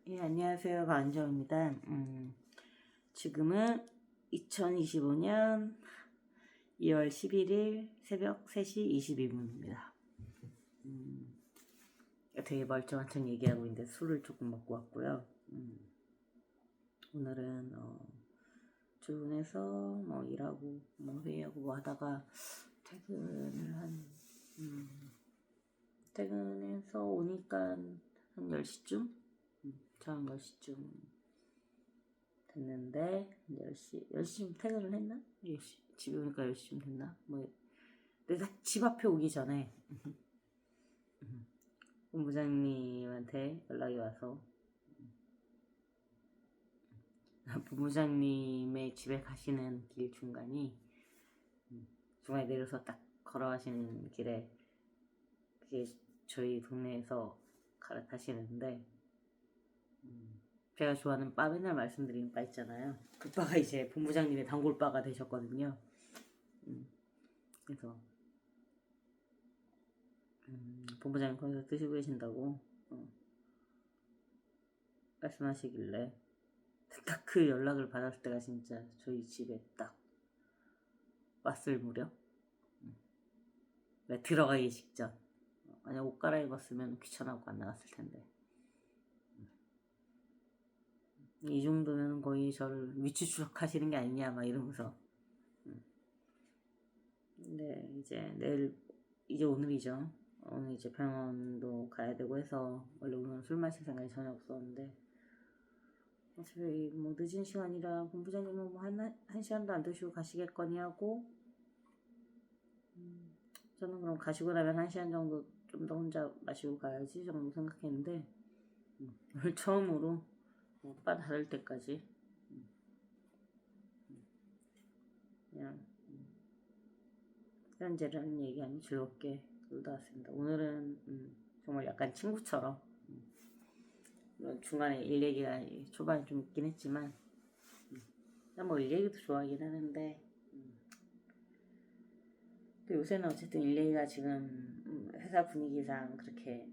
예, 안녕하세요. 반정입니다. 지금은 2025년 2월 11일 새벽 3시 22분입니다. 되게 멀쩡한 척 얘기하고 있는데 술을 조금 먹고 왔고요. 오늘은 출근해서 뭐 일하고 뭐 회의하고 뭐 하다가 퇴근해서 오니까 한 10시쯤? 저녁 10시쯤 됐는데 10시쯤 퇴근을 했나? 10시, 집에 오니까 10시쯤 됐나? 뭐 내가 집 앞에 오기 전에 본부장님한테 연락이 와서 본부장님의 집에 가시는 길 중간에 내려서 딱 걸어가시는 길에 그게 저희 동네에서 갈아타시는데 제가 좋아하는 바, 맨날 말씀드리는 바 있잖아요. 그 바가 이제 본부장님의 단골바가 되셨거든요. 그래서 본부장님 거기서 드시고 계신다고 말씀하시길래 딱 그 연락을 받았을 때가 진짜 저희 집에 딱 왔을 무렵 들어가기 직전. 만약 옷 갈아입었으면 귀찮아하고 안 나갔을 텐데 이 정도면 거의 저를 위치 추적하시는 게 아니냐 막 이러면서 근데 이제 오늘이죠. 오늘 이제 병원도 가야 되고 해서 원래 오늘은 술 마실 생각이 전혀 없었는데 어차피 뭐 늦은 시간이라 본부장님은 뭐 한 시간도 안 드시고 가시겠거니 하고 저는 그럼 가시고 나면 1시간 정도 좀 더 혼자 마시고 가야지 정도 생각했는데 오늘 처음으로 바 닫을 때까지 그냥 이런저런 얘기하며 즐겁게 놀다 왔습니다. 오늘은 정말 약간 친구처럼 중간에 일 얘기가 초반에 좀 있긴 했지만 뭐 일 얘기도 좋아하긴 하는데 또 요새는 어쨌든 일 얘기가 지금 회사 분위기상 그렇게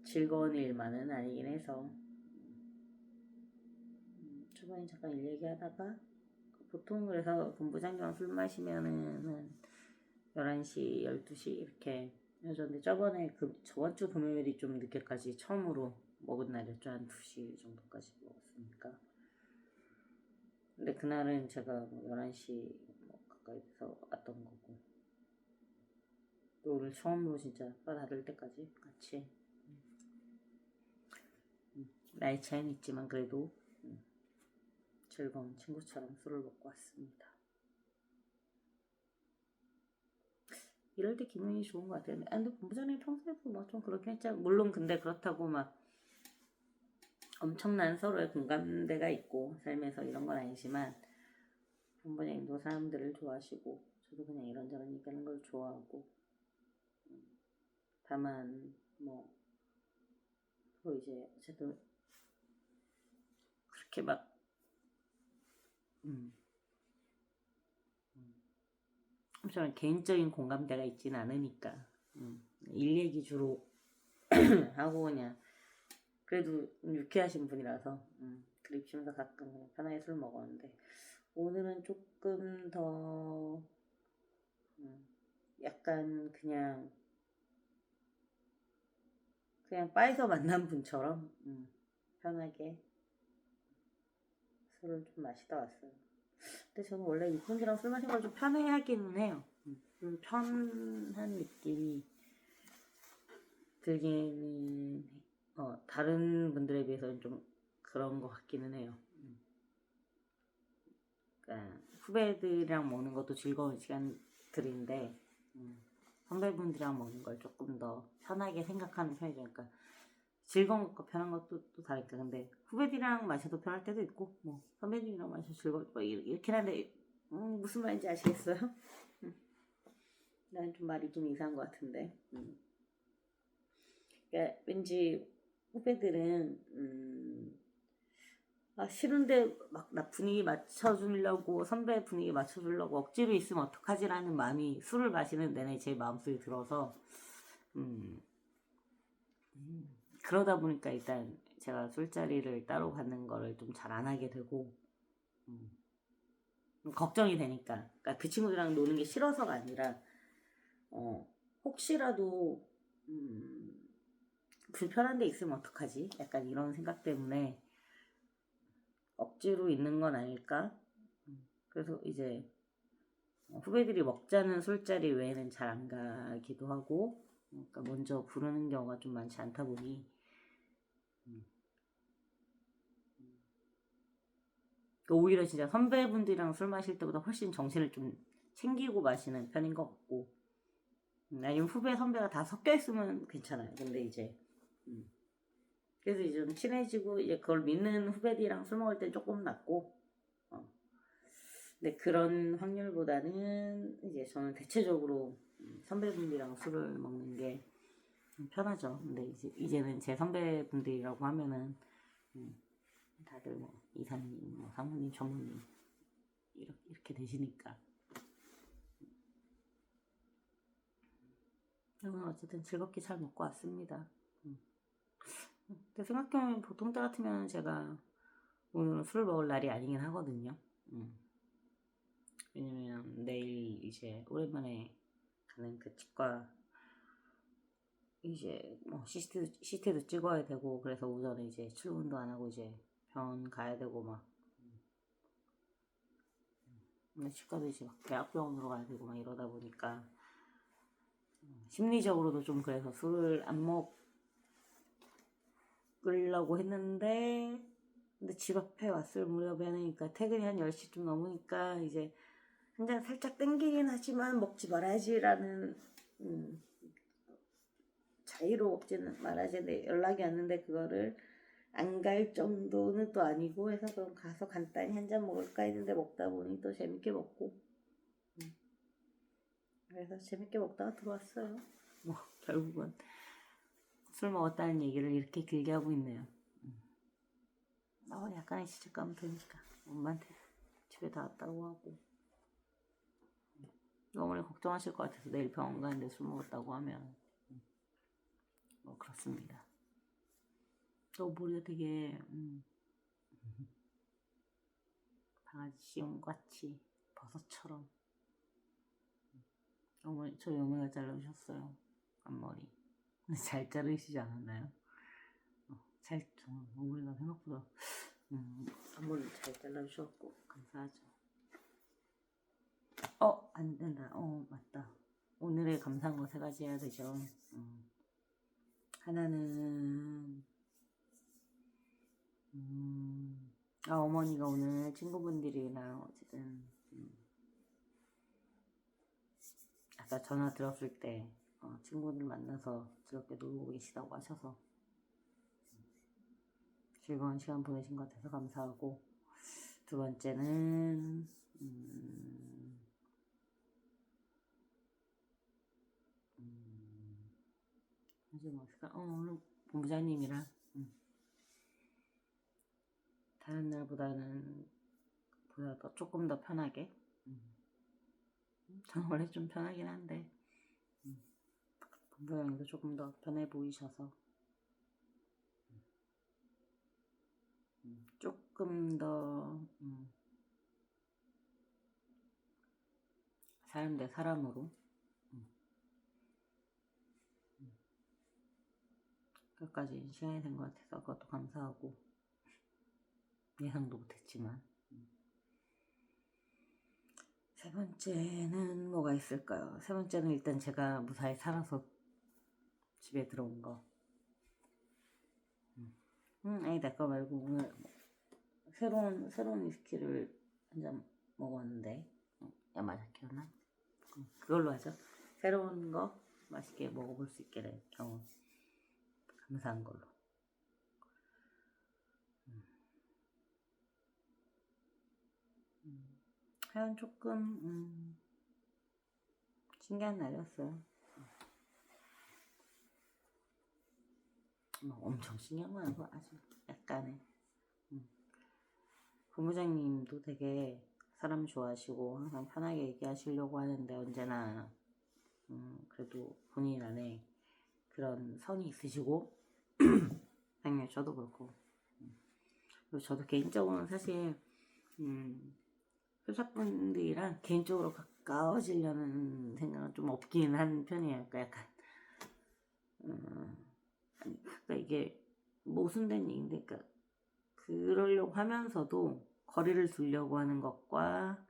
즐거운 일만은 아니긴 해서 초반에 잠깐 일 얘기하다가 보통 그래서 본부장님랑 술 마시면은 11시, 12시 이렇게 헤어졌는데 저번 주 금요일이 좀 늦게까지 처음으로 먹은 날이었죠. 한 2시 정도까지 먹었으니까. 근데 그날은 제가 뭐 11시 가까이 돼서 왔던 거고 또 오늘 처음으로 진짜 바 닫을 때까지 같이 나이 차이는 있지만 그래도 즐거운 친구처럼 술을 먹고 왔습니다. 이럴 때 기분이 좋은 것 같아요. 근데 본부장님 평소에도 뭐 좀 그렇긴 했죠. 물론 근데 그렇다고 막 엄청난 서로의 공감대가 있고 삶에서 이런 건 아니지만 본부장님도 사람들을 좋아하시고 저도 그냥 이런저런 얘기하는 걸 좋아하고 다만 뭐 서로 이제 어쨌든 그렇게 막 엄청 개인적인 공감대가 있지는 않으니까 일 얘기 주로 하고 그냥 그래도 유쾌하신 분이라서 그립시면서 가끔 그냥 편하게 술 먹었는데 오늘은 조금 더 약간 그냥 바에서 만난 분처럼 편하게 술을 좀 마시다 왔어요. 근데 저는 원래 이분들이랑 술 마신 걸 좀 편해하기는 해요. 좀 편한 느낌이 들기는 다른 분들에 비해서는 좀 그런 것 같기는 해요. 그러니까 후배들이랑 먹는 것도 즐거운 시간들인데 선배분들이랑 먹는 걸 조금 더 편하게 생각하는 편이죠. 그러니까 즐거운 것과 편한 것도 또 다르니까. 근데 후배들이랑 마셔도 편할 때도 있고 뭐 선배님이랑 마셔도 즐거워 뭐 이렇긴 한데 무슨 말인지 아시겠어요? 난 좀 말이 좀 이상한 것 같은데 그러니까 왠지 후배들은 싫은데 막 나 분위기 맞춰주려고 선배 분위기 맞춰주려고 억지로 있으면 어떡하지라는 마음이 술을 마시는 내내 제 마음속에 들어서 그러다 보니까 일단 제가 술자리를 따로 갖는 거를 좀 잘 안 하게 되고, 음, 걱정이 되니까. 그러니까 그 친구들이랑 노는 게 싫어서가 아니라, 혹시라도, 불편한 데 있으면 어떡하지? 약간 이런 생각 때문에 억지로 있는 건 아닐까? 그래서 이제 후배들이 먹자는 술자리 외에는 잘 안 가기도 하고, 그러니까 먼저 부르는 경우가 좀 많지 않다 보니, 그러니까 오히려 진짜 선배분들이랑 술 마실 때보다 훨씬 정신을 좀 챙기고 마시는 편인 것 같고, 아니면 후배 선배가 다 섞여 있으면 괜찮아요. 근데 이제 그래서 이제 좀 친해지고 이제 그걸 믿는 후배들이랑 술 먹을 땐 조금 낫고, 근데 그런 확률보다는 이제 저는 대체적으로 선배분들이랑 술을 먹는 게 편하죠. 근데 이제는 제 선배분들이라고 하면은 다들 뭐 이사님, 뭐 사모님, 전무님 이렇게 되시니까. 오늘 어쨌든 즐겁게 잘 먹고 왔습니다. 근데 생각해보면 보통 때 같으면 제가 오늘은 술을 먹을 날이 아니긴 하거든요. 왜냐면 내일 이제 오랜만에 가는 그 치과 이제 뭐 CT도 찍어야 되고, 그래서 오전에 이제 출근도 안 하고 이제 병원 가야 되고 막, 근데 치과도 이제 막 대학병원으로 가야 되고 막 이러다 보니까 심리적으로도 좀 그래서 술을 안 먹으려고 했는데, 근데 집 앞에 왔을 무렵에는, 그러니까 퇴근이 한 10시쯤 넘으니까 이제 한 잔 살짝 땡기긴 하지만 먹지 말아야지라는, 자의로 먹지는 말아야지 연락이 왔는데 그거를 안 갈 정도는 또 아니고 해서 그럼 가서 간단히 한 잔 먹을까 했는데 먹다 보니 또 재밌게 먹고, 그래서 재밌게 먹다가 들어왔어요. 뭐 결국은 술 먹었다는 얘기를 이렇게 길게 하고 있네요. 약간의 죄책감 드니까 엄마한테 집에 다 왔다고 하고, 어머니 걱정하실 것 같아서 내일 병원 가는데 술 먹었다고 하면 뭐 그렇습니다. 또 머리가 되게 강아지 씨름같이 버섯처럼. 저희 어머니가 잘라주셨어요, 앞머리. 근데 잘 자르시지 않았나요? 어머니가 생각보다 앞머리 잘 잘라주셨고 감사하죠. 안 된다. 맞다. 오늘의 감사한 거 3가지 해야 되죠. 하나는 어머니가 오늘 친구분들이랑 어쨌든 아까 전화 들었을 때 친구들 만나서 즐겁게 놀고 계시다고 하셔서 즐거운 시간 보내신 것 같아서 감사하고, 2번째는 이제 뭐 있을까? 오늘 본부장님이랑 다른 날보다는 조금 더 편하게, 저는 원래 좀 편하긴 한데 본부장님도 조금 더 편해 보이셔서 조금 더 사람 대 사람으로 끝까지 시간이 된 것 같아서 그것도 감사하고, 예상도 못했지만. 3번째는 뭐가 있을까요? 3번째는 일단 제가 무사히 살아서 집에 들어온 거. 아니다, 그거 말고 오늘 새로운 위스키를 한 잔 먹었는데, 야마자키였나? 그걸로 하죠. 새로운 거 맛있게 먹어볼 수 있게 된 경험, 감사한 걸로. 하여간 조금 신기한 날이었어요. 뭐 엄청 신기한 건 아니고 아주 약간의. 본부장님도 되게 사람 좋아하시고 항상 편하게 얘기하시려고 하는데, 언제나 그래도 본인 안에 그런 선이 있으시고 저도 그렇고. 그리고 저도 개인적으로는 사실 회사분들이랑 개인적으로 가까워지려는 생각은 좀 없긴 한 편이에요. 그러니까 약간 그러니까 이게 모순된 얘기인데, 그러니까 그러려고 하면서도 거리를 두려고 하는 것과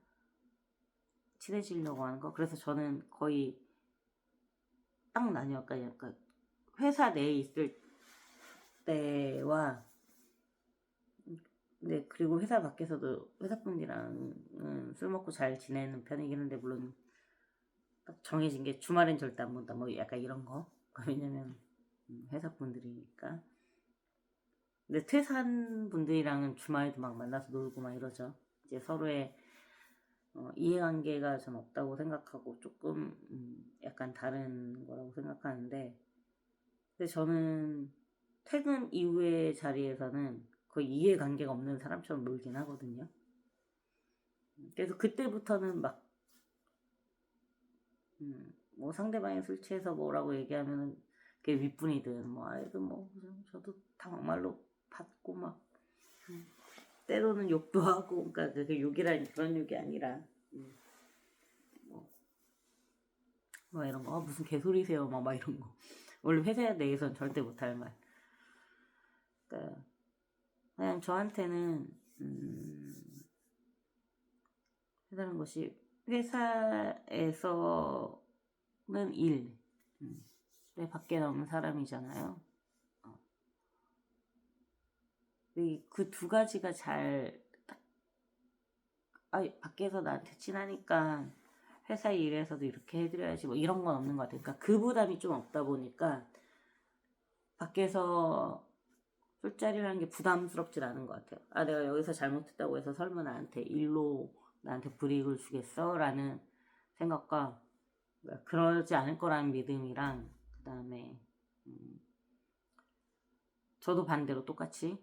친해지려고 하는 것. 그래서 저는 거의 딱 나뉘어요. 그러니까 회사 내에 있을 때와, 네, 그리고 회사 밖에서도 회사분들이랑 술 먹고 잘 지내는 편이긴 한데, 물론 딱 정해진 게 주말엔 절대 안 본다 뭐 약간 이런 거. 왜냐면 회사분들이니까. 근데 퇴사한 분들이랑은 주말에도 막 만나서 놀고 막 이러죠. 이제 서로의 이해관계가 전 없다고 생각하고 조금 약간 다른 거라고 생각하는데, 근데 저는 퇴근 이후의 자리에서는 거의 이해관계가 없는 사람처럼 놀긴 하거든요. 그래서 그때부터는 막 뭐 상대방이 술 취해서 뭐라고 얘기하면은 그게 윗분이든 뭐 아이든 뭐 저도 다 막말로 받고 막 때로는 욕도 하고, 그러니까 그게 욕이라니 그런 욕이 아니라 뭐 이런 거 무슨 개소리세요 막 이런 거. 원래 회사 내에선 절대 못할 말. 그러니까 그냥 저한테는 회사라는 것이, 회사에서는 일, 내 밖에 나오는 사람이잖아요. 그 두 가지가 잘, 밖에서 나한테 친하니까 회사 일에서도 이렇게 해드려야지 뭐 이런 건 없는 것 같아요. 그러니까 그 부담이 좀 없다 보니까 밖에서 술자리라는 게 부담스럽진 않은 것 같아요. 내가 여기서 잘못했다고 해서 설마 나한테 일로 나한테 불이익을 주겠어? 라는 생각과, 그러지 않을 거라는 믿음이랑, 그 다음에 저도 반대로 똑같이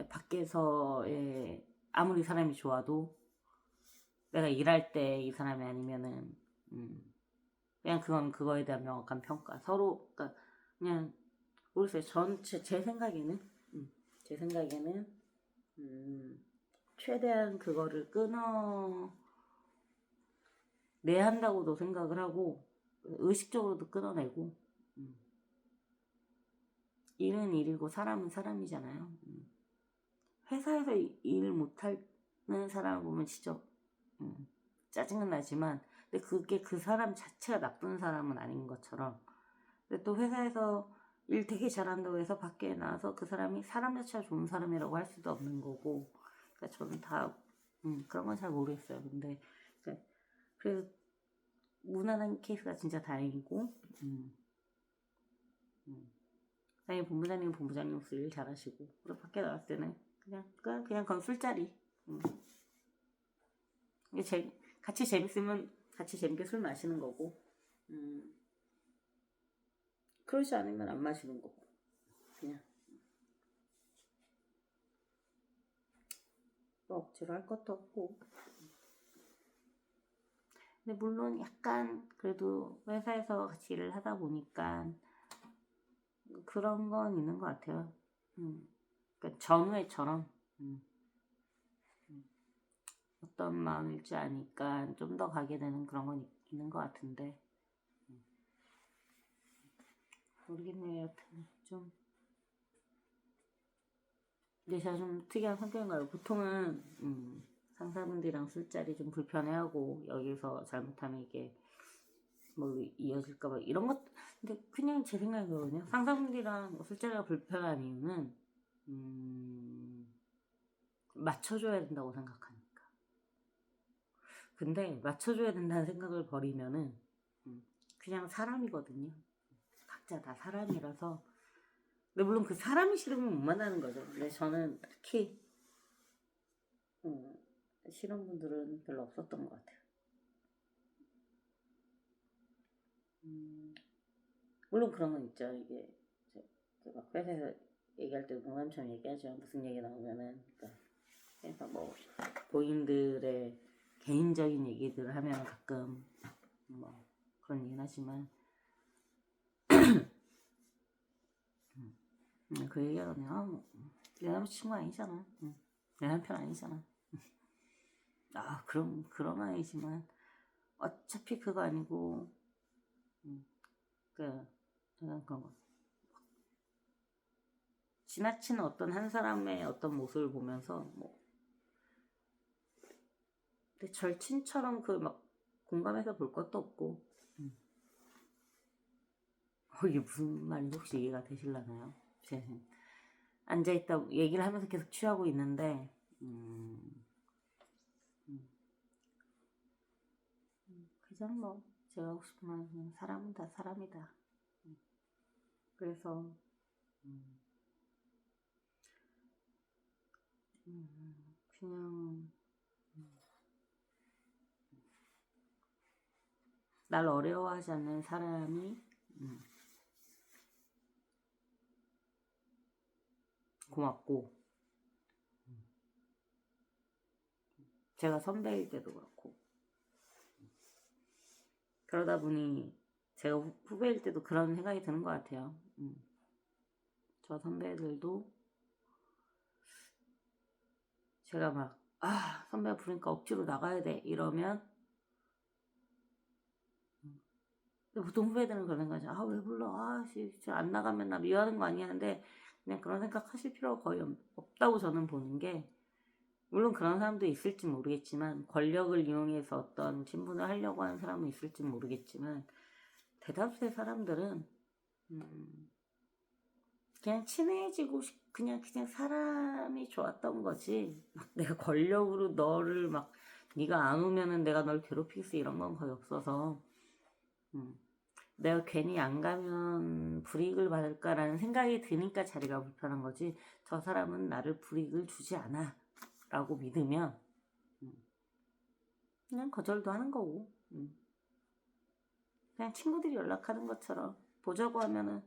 밖에서의 아무리 사람이 좋아도 내가 일할 때 이 사람이 아니면은 그냥 그건 그거에 대한 명확한 평가. 서로, 그러니까 그냥 모르겠어요. 제 생각에는 제 생각에는 최대한 그거를 내야 한다고도 생각을 하고, 의식적으로도 끊어내고. 일은 일이고 사람은 사람이잖아요. 회사에서 일 못하는 사람을 보면 진짜 짜증은 나지만, 근데 그게 그 사람 자체가 나쁜 사람은 아닌 것처럼, 근데 또 회사에서 일 되게 잘한다고 해서 밖에 나와서 그 사람이 사람 자체가 좋은 사람이라고 할 수도 없는 거고. 그러니까 저는 다 그런 건 잘 모르겠어요. 근데 그래서 무난한 케이스가 진짜 다행이고, 다행히 본부장님으로서 일 잘하시고, 그리고 밖에 나왔을 때는 그냥 그건 술자리. 같이 재밌으면 같이 재밌게 술 마시는 거고, 그러지 않으면 안 마시는 거고, 그냥 뭐 억지로 할 것도 없고. 근데 물론 약간 그래도 회사에서 같이 일을 하다 보니까 그런 건 있는 것 같아요. 그러니까 전후회처럼 어떤 마음일지 아니까 좀 더 가게 되는 그런 건 있는 것 같은데, 모르겠네요. 여튼 좀, 근데 제가 좀 특이한 성격인가요? 보통은 상사분들이랑 술자리 좀 불편해하고, 여기서 잘못하면 이게 뭐 이어질까봐 이런 것. 근데 그냥 제 생각이거든요. 상사분들이랑 술자리가 불편한 이유는 맞춰줘야 된다고 생각하니까. 근데 맞춰줘야 된다는 생각을 버리면은 그냥 사람이거든요. 각자 다 사람이라서. 근데 물론 그 사람이 싫으면 못 만나는 거죠. 근데 저는 특히 싫은 분들은 별로 없었던 것 같아요. 물론 그런 건 있죠. 이게 막 회사에서 얘기할 때 농담처럼 얘기하죠. 무슨 얘기 나오면은, 그러니까 뭐 고인들의 개인적인 얘기들을 하면 가끔 뭐 그런 얘기는 하지만 그 얘기하네. 내 남자친구 아니잖아. 내 남편 아니잖아. 그럼 아니지만 어차피 그거 아니고 그냥 그런 거. 지나치는 어떤 한 사람의 어떤 모습을 보면서 근데 절친처럼 그 막 공감해서 볼 것도 없고 이게 무슨 말인지 혹시 이해가 되실라나요? 앉아있다 얘기를 하면서 계속 취하고 있는데 그냥 제가 하고 싶은 말은 그냥 사람은 다 사람이다. 그래서 그냥 날 어려워하지 않는 사람이 고맙고 제가 선배일 때도 그렇고 그러다 보니 제가 후배일 때도 그런 생각이 드는 것 같아요. 저 선배들도 제가 막 선배가 부르니까 억지로 나가야 돼 이러면 보통 후배들은 그런 생각이죠. 왜 불러? 진짜 안 나가면 나 미워하는 거 아니야? 근데 그냥 그런 생각 하실 필요가 거의 없다고 저는 보는 게 물론 그런 사람도 있을지 모르겠지만 권력을 이용해서 어떤 친분을 하려고 하는 사람은 있을지 모르겠지만 대다수의 사람들은 그냥 친해지고 그냥 사람이 좋았던 거지 막 내가 권력으로 너를 막 네가 안 오면은 내가 널 괴롭히겠어 이런 건 거의 없어서 내가 괜히 안 가면 불이익을 받을까라는 생각이 드니까 자리가 불편한 거지 저 사람은 나를 불이익을 주지 않아 라고 믿으면 그냥 거절도 하는 거고 그냥 친구들이 연락하는 것처럼 보자고 하면은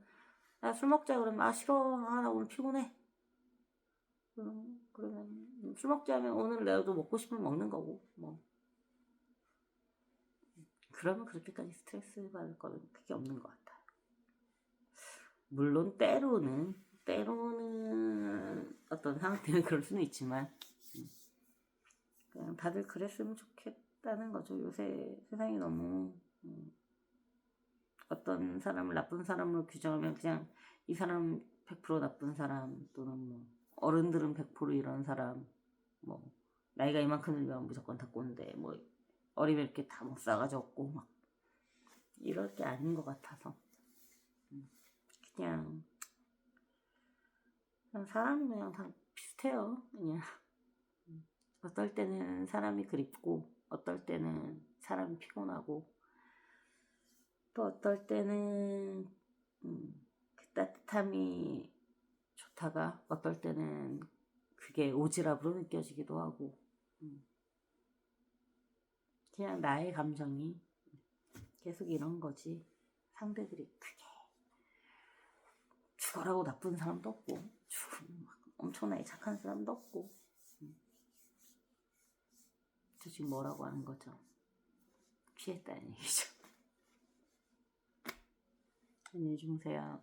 야 술 먹자 그러면 싫어 나 오늘 피곤해 그러면 술 먹자 하면 오늘 내가 먹고 싶으면 먹는 거고 그러면 그렇게까지 스트레스 받을 거는 크게 없는 것 같아요. 물론 때로는 어떤 상황 때문에 그럴 수는 있지만 그냥 다들 그랬으면 좋겠다는 거죠. 요새 세상이 너무 어떤 사람을 나쁜 사람으로 규정하면 그냥 이 사람 100% 나쁜 사람 또는 어른들은 100% 이런 사람 나이가 이만큼 들면 무조건 다 꼰대 어리면 이렇게 다 싸가지 없고 막 이럴 게 아닌 것 같아서 그냥 사람은 그냥 다 비슷해요. 그냥 어떨 때는 사람이 그립고 어떨 때는 사람이 피곤하고 또 어떨 때는 그 따뜻함이 좋다가 어떨 때는 그게 오지랖으로 느껴지기도 하고 그냥 나의 감정이 계속 이런 거지 상대들이 크게 죽어라고 나쁜 사람도 없고 엄청나게 착한 사람도 없고 저 지금 뭐라고 하는 거죠? 취했다는 얘기죠. 안녕히 주무세요.